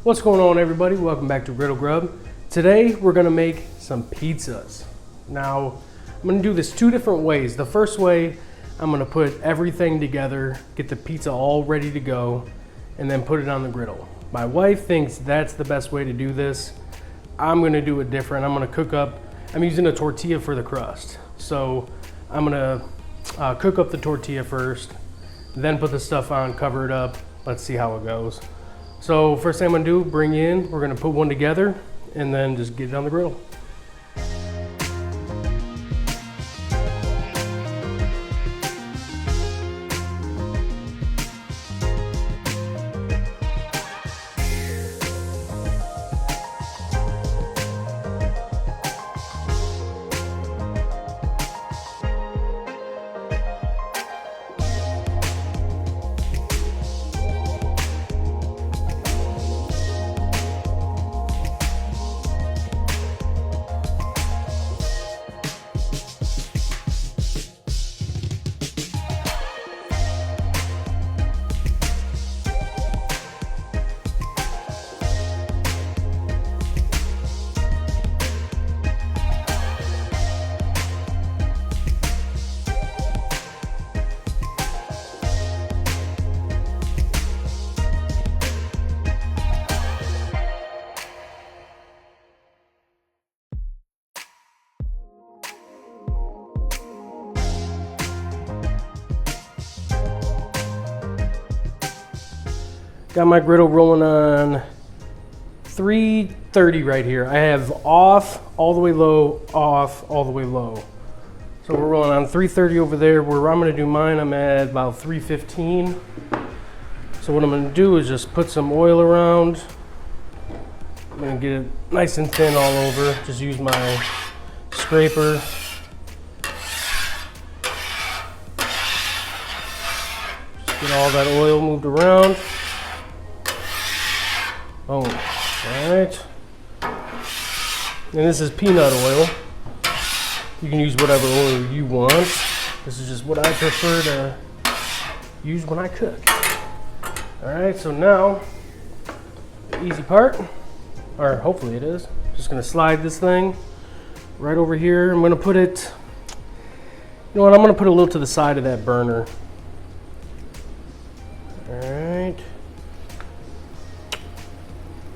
What's going on, everybody? Welcome back to Griddle Grub. Today we're gonna make some pizzas. Now I'm gonna do this two different ways. The first way, I'm gonna put everything together, get the pizza all ready to go, and then put it on the griddle. My wife thinks that's the best way to do this. I'm gonna do it different. I'm gonna cook up, I'm using a tortilla for the crust. So I'm gonna cook up the tortilla first, then put the stuff on, cover it up. Let's see how it goes. So first thing I'm gonna do, we're gonna put one together and then just get it on the griddle. Got my griddle rolling on 330 right here. I have off, all the way low, off, all the way low. So we're rolling on 330 over there. Where I'm gonna do mine, I'm at about 315. So what I'm gonna do is just put some oil around. I'm gonna get it nice and thin all over. Just use my scraper. Just get all that oil moved around. Oh, all right. And this is peanut oil. You can use whatever oil you want. This is just what I prefer to use when I cook. All right, so now, the easy part, or hopefully it is, just gonna slide this thing right over here. I'm gonna put it, you know what, I'm gonna put a little to the side of that burner. All right.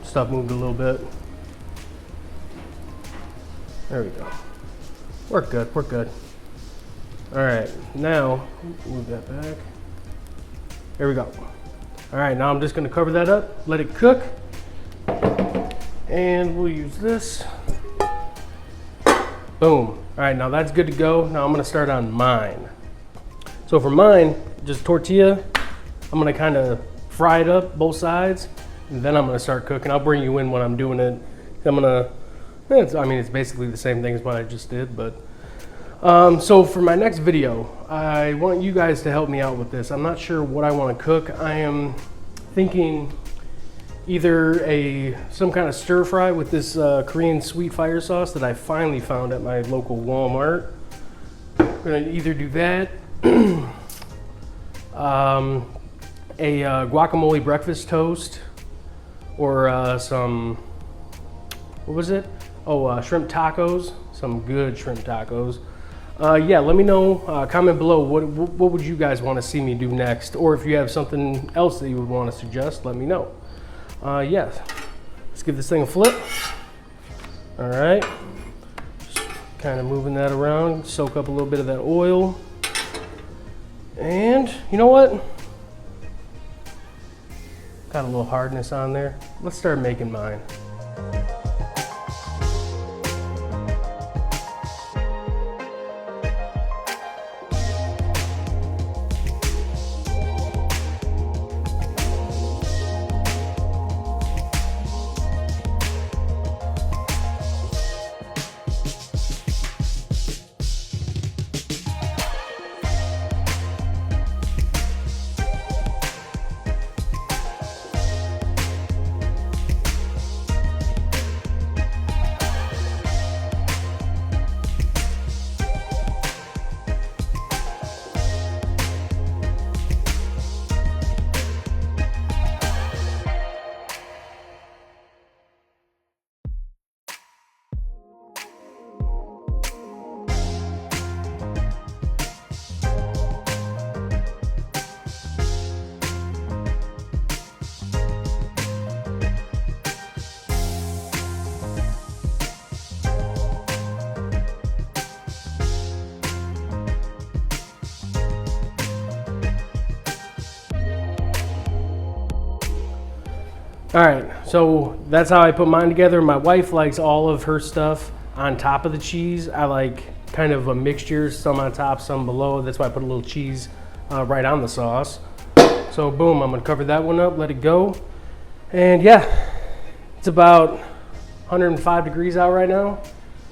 Stuff moved a little bit. There we go. We're good, we're good. All right, now, move that back. There we go. All right, now I'm just gonna cover that up, let it cook, and we'll use this. Boom. All right, now that's good to go. Now I'm gonna start on mine. So for mine, just tortilla, I'm gonna kind of fry it up, both sides, and then I'm gonna start cooking. I'll bring you in when I'm doing it. It's basically the same thing as what I just did, but. So for my next video, I want you guys to help me out with this. I'm not sure what I wanna cook. I am thinking either some kind of stir fry with this Korean sweet fire sauce that I finally found at my local Walmart. I'm gonna either do that, a guacamole breakfast toast, or some, what was it? Oh, shrimp tacos, some good shrimp tacos. Yeah, let me know, comment below, what would you guys want to see me do next? Or if you have something else that you would want to suggest, let me know. Yeah, let's give this thing a flip. All right, just kind of moving that around, soak up a little bit of that oil. And you know what? Got a little hardness on there. Let's start making mine. All right, so that's how I put mine together. My wife likes all of her stuff on top of the cheese. I like kind of a mixture, some on top, some below. That's why I put a little cheese right on the sauce. So boom, I'm gonna cover that one up, let it go. And yeah, it's about 105 degrees out right now.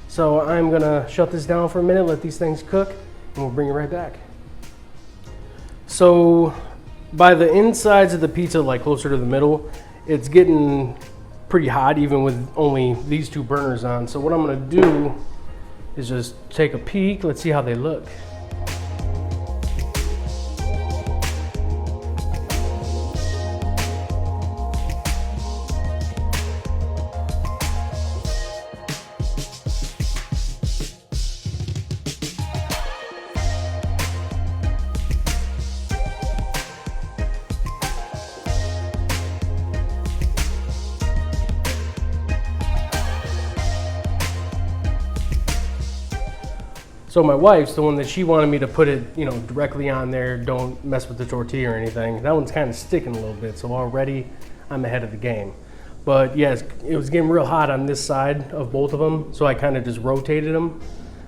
So I'm gonna shut this down for a minute, let these things cook, and we'll bring it right back. So by the insides of the pizza, like closer to the middle, it's getting pretty hot even with only these two burners on. So what I'm gonna do is just take a peek. Let's see how they look. So my wife's the one that she wanted me to put it, you know, directly on there. Don't mess with the tortilla or anything. That one's kind of sticking a little bit, so already I'm ahead of the game. But yes, it was getting real hot on this side of both of them, so I kind of just rotated them.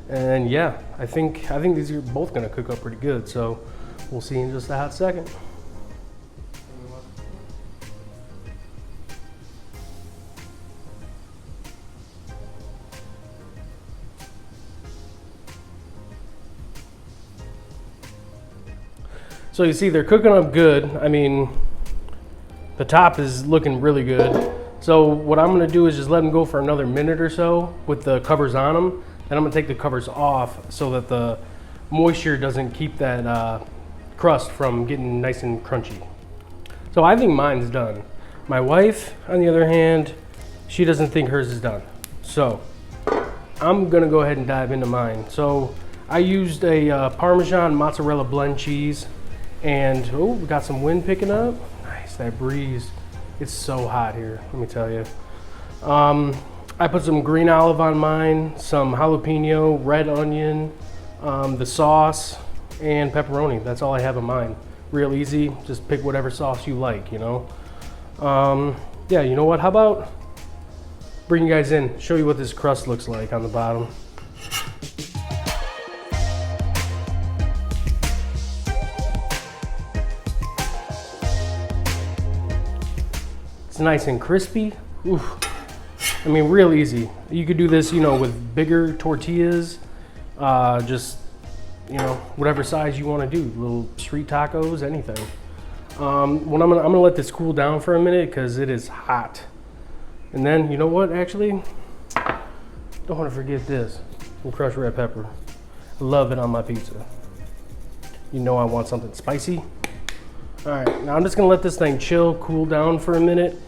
And yeah, I think these are both gonna cook up pretty good. So we'll see in just a hot second. So you see they're cooking up good. I mean, the top is looking really good. So what I'm gonna do is just let them go for another minute or so with the covers on them. Then I'm gonna take the covers off so that the moisture doesn't keep that crust from getting nice and crunchy. So I think mine's done. My wife, on the other hand, she doesn't think hers is done. So I'm gonna go ahead and dive into mine. So I used a Parmesan mozzarella blend cheese. And oh, we got some wind picking up. Nice, that breeze. It's so hot here, let me tell you. I put some green olive on mine, some jalapeno, red onion, the sauce, and pepperoni. That's all I have in mine. Real easy, just pick whatever sauce you like, you know. Yeah, you know what, how about bring you guys in, show you what this crust looks like on the bottom. It's nice and crispy. Oof. I mean, real easy. You could do this, you know, with bigger tortillas, just, you know, whatever size you want to do. Little street tacos, anything. I'm gonna let this cool down for a minute because it is hot. And then, you know what? Actually, don't want to forget this. Some crushed red pepper. I love it on my pizza. You know, I want something spicy. All right, now I'm just gonna let this thing chill, cool down for a minute,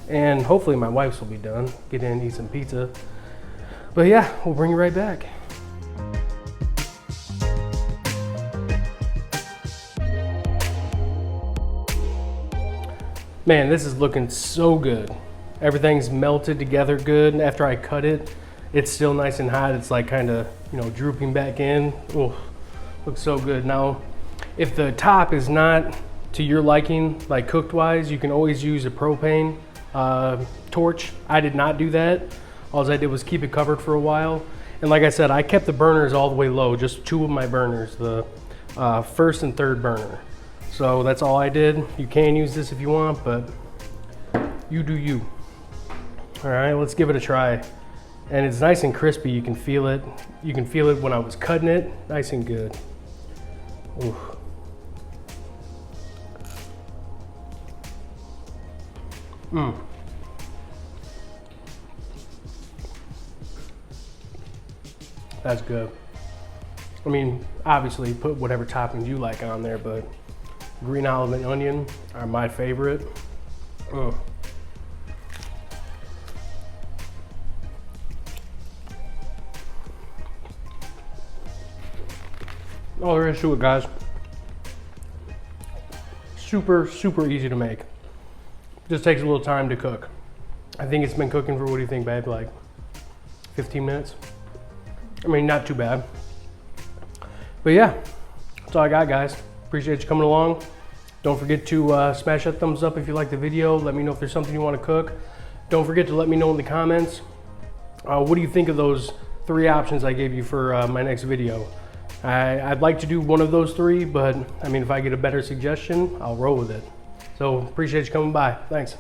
and hopefully my wife's will be done. Get in, eat some pizza. But yeah, we'll bring you right back. Man, this is looking so good. Everything's melted together good. After I cut it, it's still nice and hot. It's like kind of, you know, drooping back in. Oh, looks so good. Now, if the top is not to your liking, like cooked wise, you can always use a propane torch. I did not do that. All I did was keep it covered for a while. And like I said, I kept the burners all the way low, just two of my burners, the first and third burner. So that's all I did. You can use this if you want, but you do you. All right, let's give it a try. And it's nice and crispy, you can feel it. You can feel it when I was cutting it, nice and good. Ooh. That's good. I mean, obviously put whatever toppings you like on there, but green olive and onion are my favorite. All there is to it, guys. Super, super easy to make. Just takes a little time to cook. I think it's been cooking for, what do you think, babe? Like 15 minutes? I mean, not too bad. But yeah, that's all I got, guys. Appreciate you coming along. Don't forget to smash that thumbs up if you like the video. Let me know if there's something you want to cook. Don't forget to let me know in the comments. What do you think of those 3 options I gave you for my next video? I'd like to do one of those 3, but I mean, if I get a better suggestion, I'll roll with it. So appreciate you coming by. Thanks.